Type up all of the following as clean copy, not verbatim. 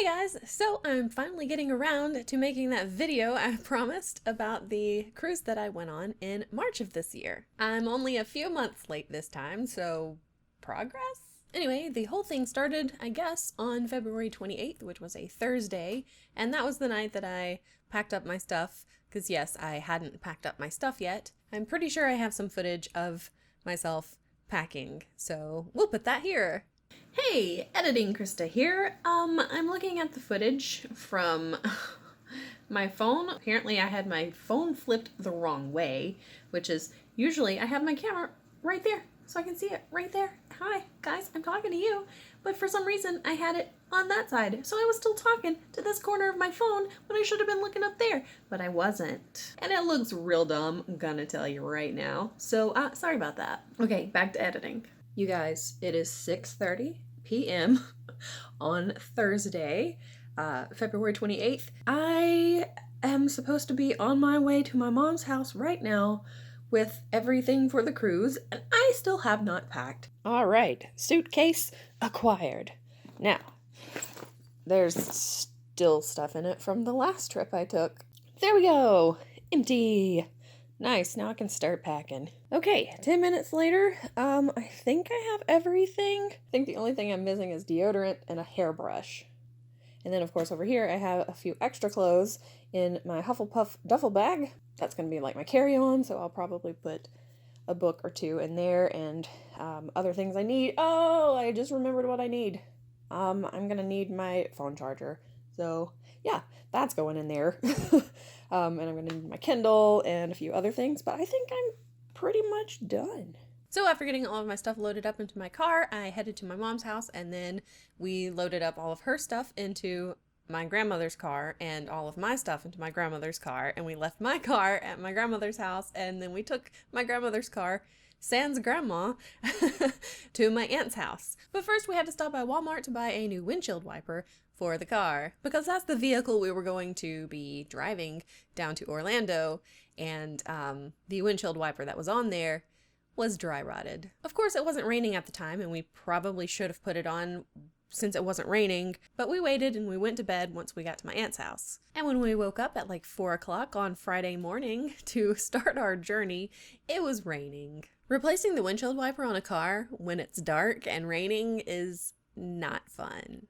Hey guys, so I'm finally getting around to making that video I promised about the cruise that I went on in March of this year. I'm only a few months late this time, so progress? Anyway, the whole thing started, I guess, on February 28th, which was a Thursday, and that was the night that I packed up my stuff, because yes, I hadn't packed up my stuff yet. I'm pretty sure I have some footage of myself packing, so we'll put that here. Hey, editing Krista here. I'm looking at the footage from my phone. Apparently I had my phone flipped the wrong way, which is usually I have my camera right there so I can see it right there. Hi, guys, I'm talking to you. But for some reason I had it on that side, so I was still talking to this corner of my phone when I should have been looking up there, but I wasn't. And it looks real dumb, I'm gonna tell you right now. So, sorry about that. Okay, back to editing. You guys, it is 6:30 p.m. on Thursday, February 28th. I am supposed to be on my way to my mom's house right now with everything for the cruise, and I still have not packed. All right, suitcase acquired. Now, there's still stuff in it from the last trip I took. There we go, empty. Nice, now I can start packing. Okay, 10 minutes later, I think I have everything. I think the only thing I'm missing is deodorant and a hairbrush. And then, of course, over here, I have a few extra clothes in my Hufflepuff duffel bag. That's going to be like my carry-on, so I'll probably put a book or two in there and other things I need. Oh, I just remembered what I need. I'm going to need my phone charger. So, yeah, that's going in there. And I'm going to need my Kindle and a few other things, but I think I'm pretty much done. So after getting all of my stuff loaded up into my car, I headed to my mom's house, and then we loaded up all of her stuff into my grandmother's car and all of my stuff into my grandmother's car, and we left my car at my grandmother's house, and then we took my grandmother's car, sans grandma, to my aunt's house. But first we had to stop by Walmart to buy a new windshield wiper for the car, because that's the vehicle we were going to be driving down to Orlando, and the windshield wiper that was on there was dry rotted. Of course, it wasn't raining at the time, and we probably should have put it on since it wasn't raining, but we waited and we went to bed once we got to my aunt's house. And when we woke up at like 4 o'clock on Friday morning to start our journey, it was raining. Replacing the windshield wiper on a car when it's dark and raining is not fun.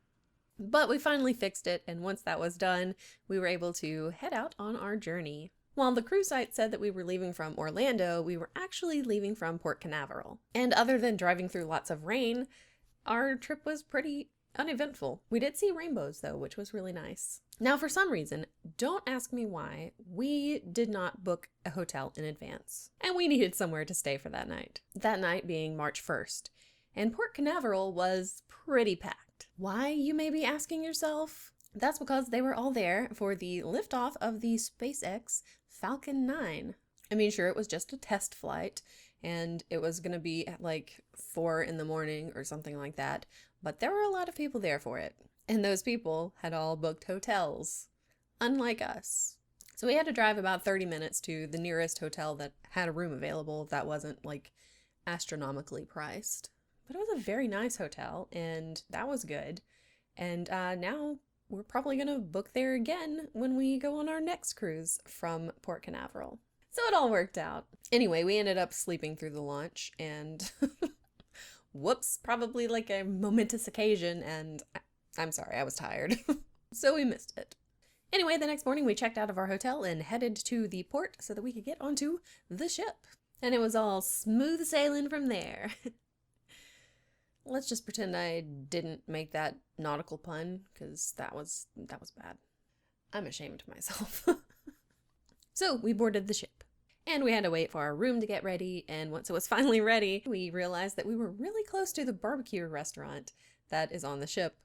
But we finally fixed it, and once that was done, we were able to head out on our journey. While the cruise site said that we were leaving from Orlando, we were actually leaving from Port Canaveral. And other than driving through lots of rain, our trip was pretty uneventful. We did see rainbows though, which was really nice. Now, for some reason, don't ask me why, we did not book a hotel in advance. And we needed somewhere to stay for that night. That night being March 1st. And Port Canaveral was pretty packed. Why, you may be asking yourself? That's because they were all there for the liftoff of the SpaceX Falcon 9. I mean, sure, it was just a test flight, and it was going to be at like 4 in the morning or something like that, but there were a lot of people there for it. And those people had all booked hotels, unlike us. So we had to drive about 30 minutes to the nearest hotel that had a room available that wasn't like astronomically priced. But it was a very nice hotel, and that was good. And now we're probably going to book there again when we go on our next cruise from Port Canaveral. So it all worked out. Anyway, we ended up sleeping through the launch, and whoops, probably like a momentous occasion, and I'm sorry, I was tired. So we missed it. Anyway, the next morning we checked out of our hotel and headed to the port so that we could get onto the ship. And it was all smooth sailing from there. Let's just pretend I didn't make that nautical pun, because that was bad. I'm ashamed of myself. So we boarded the ship, and we had to wait for our room to get ready, and once it was finally ready, we realized that we were really close to the barbecue restaurant that is on the ship,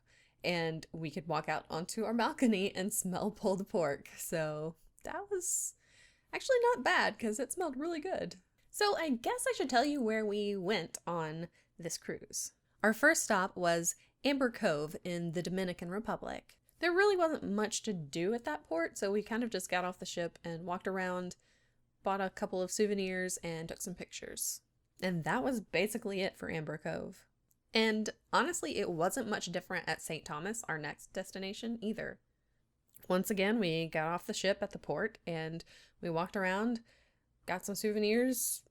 and we could walk out onto our balcony and smell pulled pork. So that was actually not bad, because it smelled really good. So I guess I should tell you where we went on this cruise. Our first stop was Amber Cove in the Dominican Republic. There really wasn't much to do at that port, so we kind of just got off the ship and walked around, bought a couple of souvenirs, and took some pictures. And that was basically it for Amber Cove. And honestly, it wasn't much different at St. Thomas, our next destination, either. Once again, we got off the ship at the port and we walked around, got some souvenirs.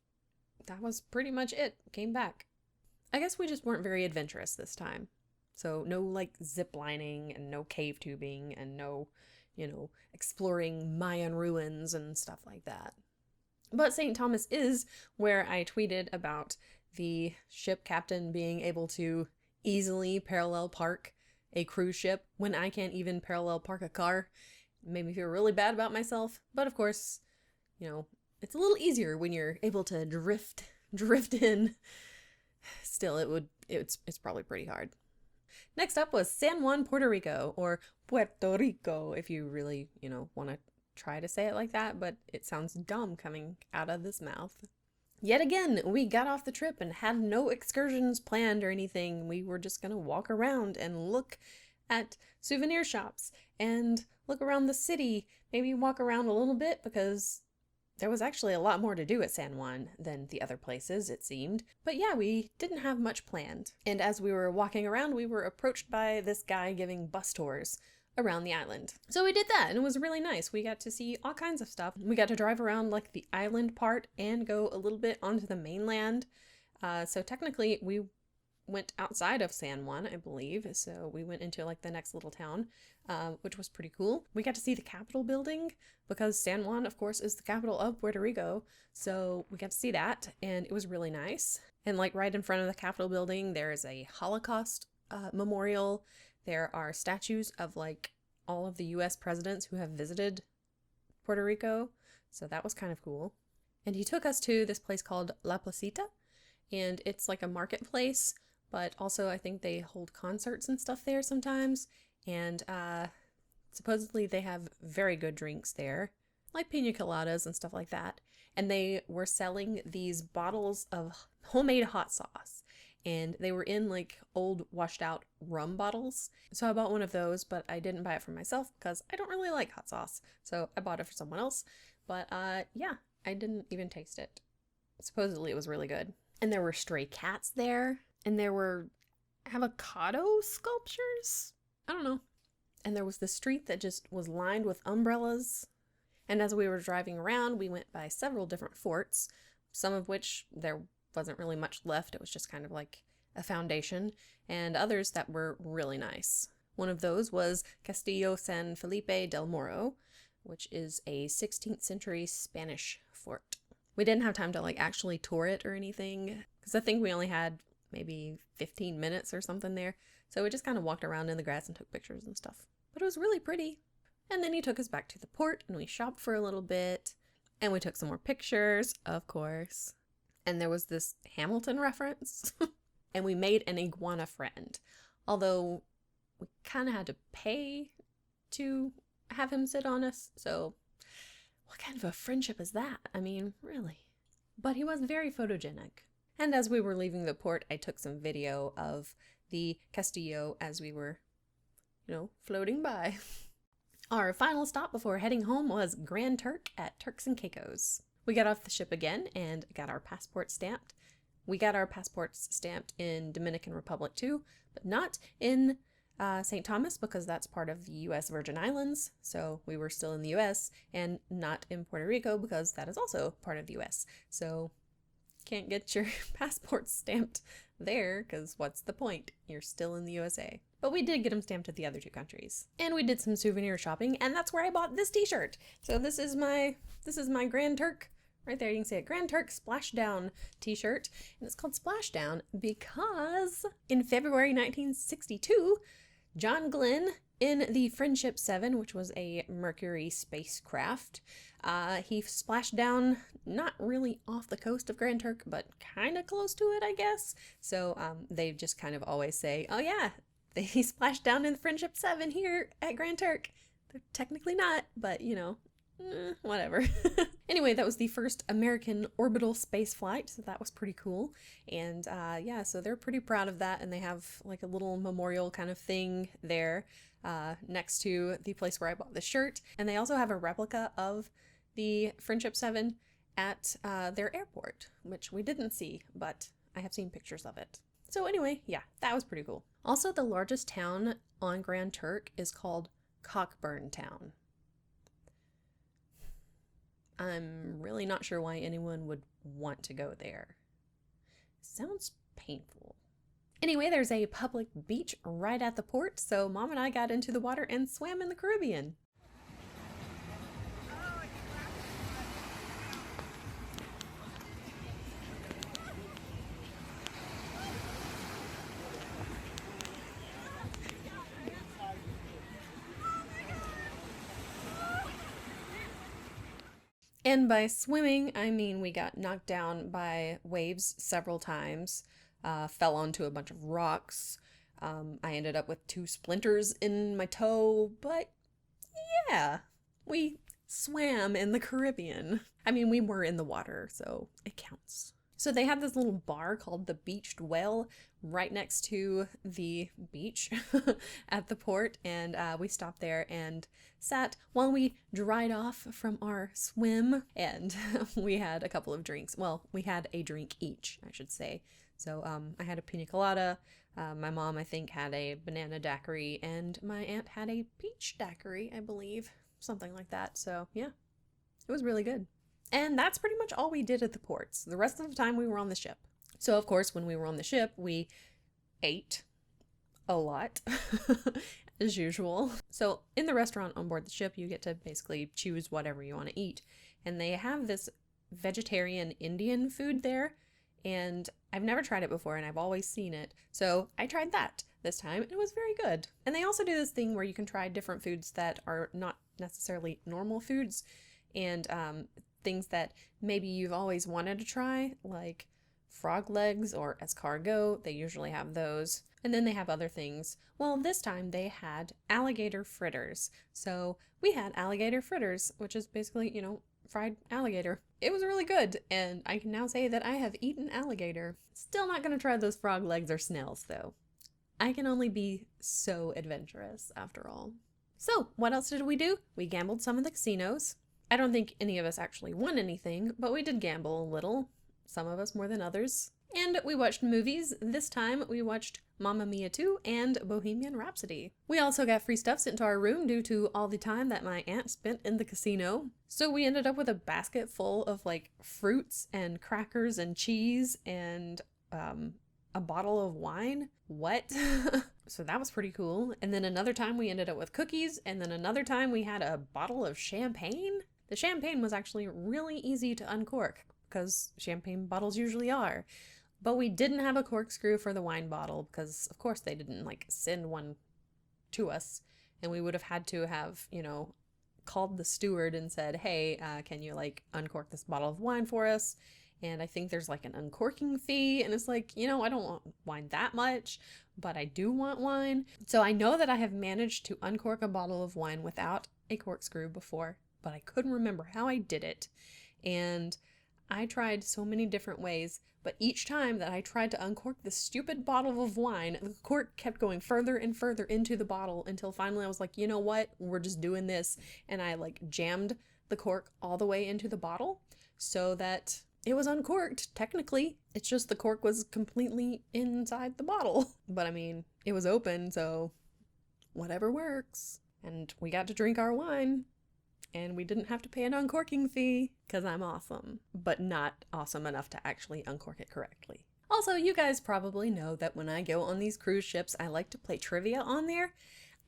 That was pretty much it. Came back. I guess we just weren't very adventurous this time. So no like zip lining and no cave tubing and no, exploring Mayan ruins and stuff like that. But St. Thomas is where I tweeted about the ship captain being able to easily parallel park a cruise ship when I can't even parallel park a car. It made me feel really bad about myself. But of course, it's a little easier when you're able to drift in. Still, it's probably pretty hard. Next up was San Juan, Puerto Rico, or Puerto Rico, if you really, want to try to say it like that, but it sounds dumb coming out of this mouth. Yet again, we got off the trip and had no excursions planned or anything. We were just gonna walk around and look at souvenir shops and look around the city, maybe walk around a little bit because there was actually a lot more to do at San Juan than the other places, it seemed. But yeah, we didn't have much planned. And as we were walking around, we were approached by this guy giving bus tours around the island. So we did that and it was really nice. We got to see all kinds of stuff. We got to drive around like the island part and go a little bit onto the mainland. So technically we went outside of San Juan, I believe. So we went into like the next little town, which was pretty cool. We got to see the Capitol building because San Juan, of course, is the capital of Puerto Rico. So we got to see that and it was really nice. And like right in front of the Capitol building, there is a Holocaust memorial. There are statues of like all of the US presidents who have visited Puerto Rico. So that was kind of cool. And he took us to this place called La Placita. And it's like a marketplace, but also I think they hold concerts and stuff there sometimes. And supposedly they have very good drinks there, like pina coladas and stuff like that. And they were selling these bottles of homemade hot sauce. And they were in like old washed out rum bottles. So I bought one of those, but I didn't buy it for myself because I don't really like hot sauce. So I bought it for someone else. But yeah, I didn't even taste it. Supposedly it was really good. And there were stray cats there. And there were avocado sculptures? I don't know. And there was this street that just was lined with umbrellas. And as we were driving around, we went by several different forts, some of which there wasn't really much left. It was just kind of like a foundation, and others that were really nice. One of those was Castillo San Felipe del Morro, which is a 16th century Spanish fort. We didn't have time to like actually tour it or anything because I think we only had maybe 15 minutes or something there. So we just kind of walked around in the grass and took pictures and stuff. But it was really pretty. And then he took us back to the port and we shopped for a little bit and we took some more pictures, of course. And there was this Hamilton reference. And we made an iguana friend. Although we kind of had to pay to have him sit on us. So what kind of a friendship is that? I mean, really. But he was very photogenic. And as we were leaving the port, I took some video of the Castillo as we were, floating by. Our final stop before heading home was Grand Turk at Turks and Caicos. We got off the ship again and got our passport stamped. We got our passports stamped in Dominican Republic too, but not in St. Thomas because that's part of the U.S. Virgin Islands. So we were still in the U.S. and not in Puerto Rico because that is also part of the U.S. So can't get your passport stamped there because what's the point? You're still in the USA. But we did get them stamped at the other two countries. And we did some souvenir shopping, and that's where I bought this t-shirt. So this is my Grand Turk. Right there, you can see it. Grand Turk Splashdown t-shirt. And it's called Splashdown because in February 1962, John Glenn in the Friendship 7, which was a Mercury spacecraft, he splashed down not really off the coast of Grand Turk, but kind of close to it, I guess. So they just kind of always say, oh yeah, he splashed down in the Friendship 7 here at Grand Turk. They're technically not, but whatever. Anyway, that was the first American orbital space flight, so that was pretty cool. And yeah, so they're pretty proud of that, and they have like a little memorial kind of thing there next to the place where I bought the shirt. And they also have a replica of the Friendship 7 at their airport, which we didn't see, but I have seen pictures of it. So anyway, yeah, that was pretty cool. Also, the largest town on Grand Turk is called Cockburn Town. I'm really not sure why anyone would want to go there. Sounds painful. Anyway, there's a public beach right at the port, so Mom and I got into the water and swam in the Caribbean. And by swimming, I mean we got knocked down by waves several times, fell onto a bunch of rocks. I ended up with 2 splinters in my toe, but yeah, we swam in the Caribbean. I mean, we were in the water, so it counts. So they had this little bar called the Beached Well right next to the beach at the port, and we stopped there and sat while we dried off from our swim, and we had a couple of drinks. Well, we had a drink each, I should say. So I had a pina colada, my mom I think had a banana daiquiri, and my aunt had a peach daiquiri, I believe, something like that. So yeah, it was really good. And that's pretty much all we did at the ports. The rest of the time we were on the ship. So of course, when we were on the ship, we ate a lot, as usual. So in the restaurant on board the ship, you get to basically choose whatever you want to eat. And they have this vegetarian Indian food there. And I've never tried it before, and I've always seen it. So I tried that this time, and it was very good. And they also do this thing where you can try different foods that are not necessarily normal foods, and things that maybe you've always wanted to try, like frog legs or escargot. They usually have those. And then they have other things. Well, this time they had alligator fritters. So we had alligator fritters, which is basically, fried alligator. It was really good, and I can now say that I have eaten alligator. Still not gonna try those frog legs or snails, though. I can only be so adventurous, after all. So, what else did we do? We gambled some in the casinos. I don't think any of us actually won anything, but we did gamble a little. Some of us more than others. And we watched movies. This time we watched Mamma Mia 2 and Bohemian Rhapsody. We also got free stuff sent to our room due to all the time that my aunt spent in the casino. So we ended up with a basket full of like fruits and crackers and cheese and a bottle of wine. What? So that was pretty cool. And then another time we ended up with cookies, and then another time we had a bottle of champagne. The champagne was actually really easy to uncork, because champagne bottles usually are. But we didn't have a corkscrew for the wine bottle because, of course, they didn't send one to us. And we would have had to have, called the steward and said, hey, can you uncork this bottle of wine for us? And I think there's an uncorking fee. And it's I don't want wine that much, but I do want wine. So I know that I have managed to uncork a bottle of wine without a corkscrew before, but I couldn't remember how I did it. And I tried so many different ways, but each time that I tried to uncork the stupid bottle of wine, the cork kept going further and further into the bottle until finally I was like, you know what? We're just doing this. And I jammed the cork all the way into the bottle so that it was uncorked. Technically, it's just the cork was completely inside the bottle. But I mean, it was open, so whatever works. And we got to drink our wine. And we didn't have to pay an uncorking fee, because I'm awesome, but not awesome enough to actually uncork it correctly. Also, you guys probably know that when I go on these cruise ships, I like to play trivia on there.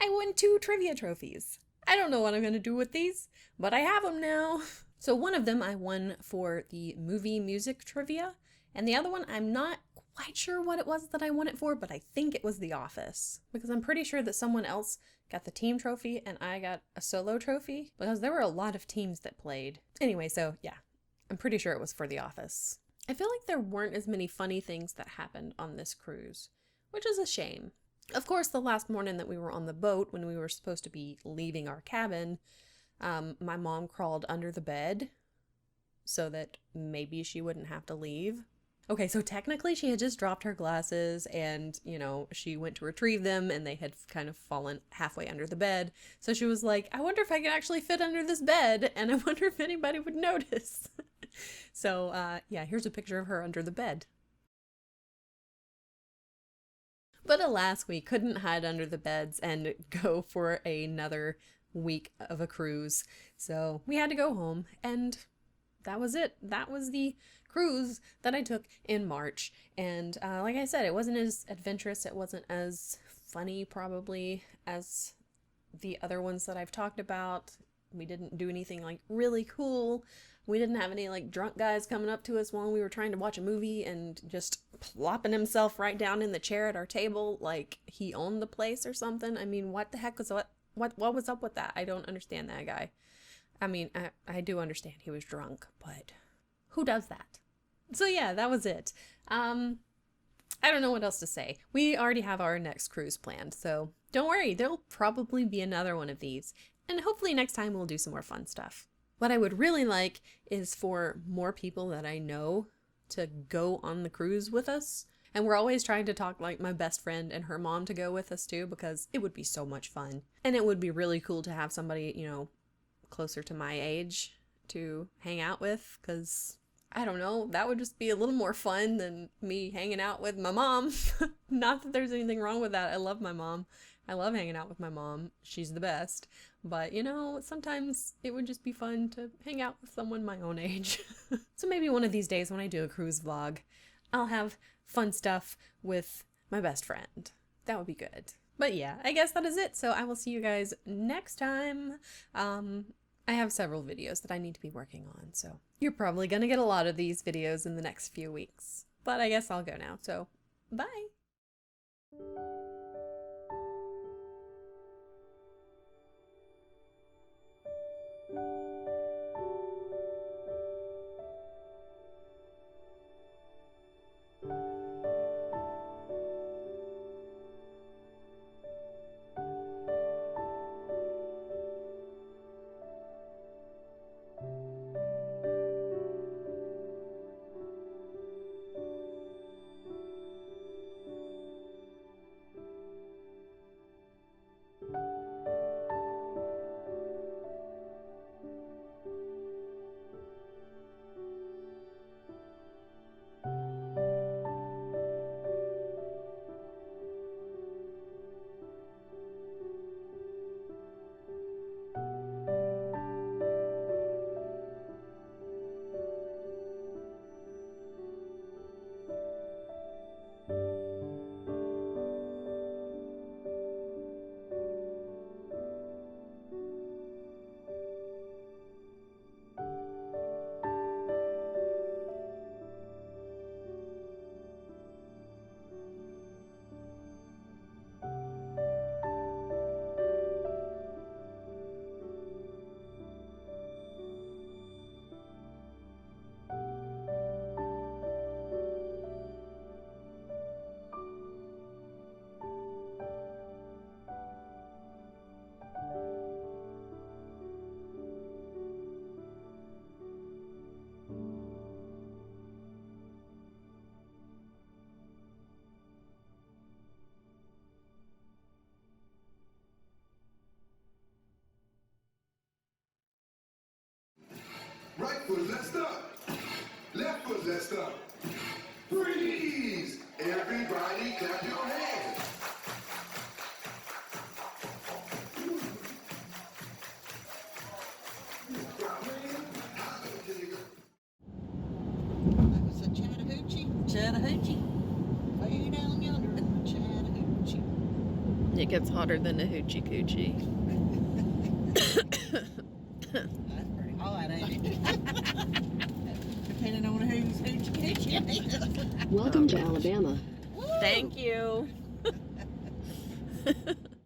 I won 2 trivia trophies. I don't know what I'm going to do with these, but I have them now. So one of them I won for the movie music trivia, and the other one I'm not quite sure what it was that I won it for, but I think it was The Office, because I'm pretty sure that someone else got the team trophy and I got a solo trophy, because there were a lot of teams that played. Anyway, so yeah, I'm pretty sure it was for The Office. I feel like there weren't as many funny things that happened on this cruise, which is a shame. Of course, the last morning that we were on the boat, when we were supposed to be leaving our cabin, my mom crawled under the bed so that maybe she wouldn't have to leave. Okay, so technically she had just dropped her glasses and, she went to retrieve them and they had kind of fallen halfway under the bed. So she was like, I wonder if I can actually fit under this bed, and I wonder if anybody would notice. So, yeah, here's a picture of her under the bed. But alas, we couldn't hide under the beds and go for another week of a cruise. So we had to go home, and that was it. That was the cruise that I took in March. And like I said, it wasn't as adventurous. It wasn't as funny, probably, as the other ones that I've talked about. We didn't do anything like really cool. We didn't have any like drunk guys coming up to us while we were trying to watch a movie and just plopping himself right down in the chair at our table like he owned the place or something. I mean, what the heck was what was up with that? I don't understand that guy. I mean, I do understand he was drunk, but who does that? So yeah, that was it. I don't know what else to say. We already have our next cruise planned, so don't worry, there'll probably be another one of these. And hopefully next time we'll do some more fun stuff. What I would really like is for more people that I know to go on the cruise with us. And we're always trying to talk like my best friend and her mom to go with us too, because it would be so much fun. And it would be really cool to have somebody, you know, closer to my age to hang out with, because I don't know, that would just be a little more fun than me hanging out with my mom. Not that there's anything wrong with that. I love my mom. I love hanging out with my mom. She's the best. But, you know, sometimes it would just be fun to hang out with someone my own age. So maybe one of these days when I do a cruise vlog, I'll have fun stuff with my best friend. That would be good. But yeah, I guess that is it. So I will see you guys next time. I have several videos that I need to be working on, so you're probably gonna get a lot of these videos in the next few weeks. But I guess I'll go now, so bye! Right foot, let's up. Left foot, let's up. Freeze! Everybody clap your hands. That was a Chattahoochee. Chattahoochee. Way down yonder in the Chattahoochee. It gets hotter than a hoochie coochie. That's pretty hot, ain't it? Depending on who's hoochie coochie is. Welcome to Alabama. Thank you.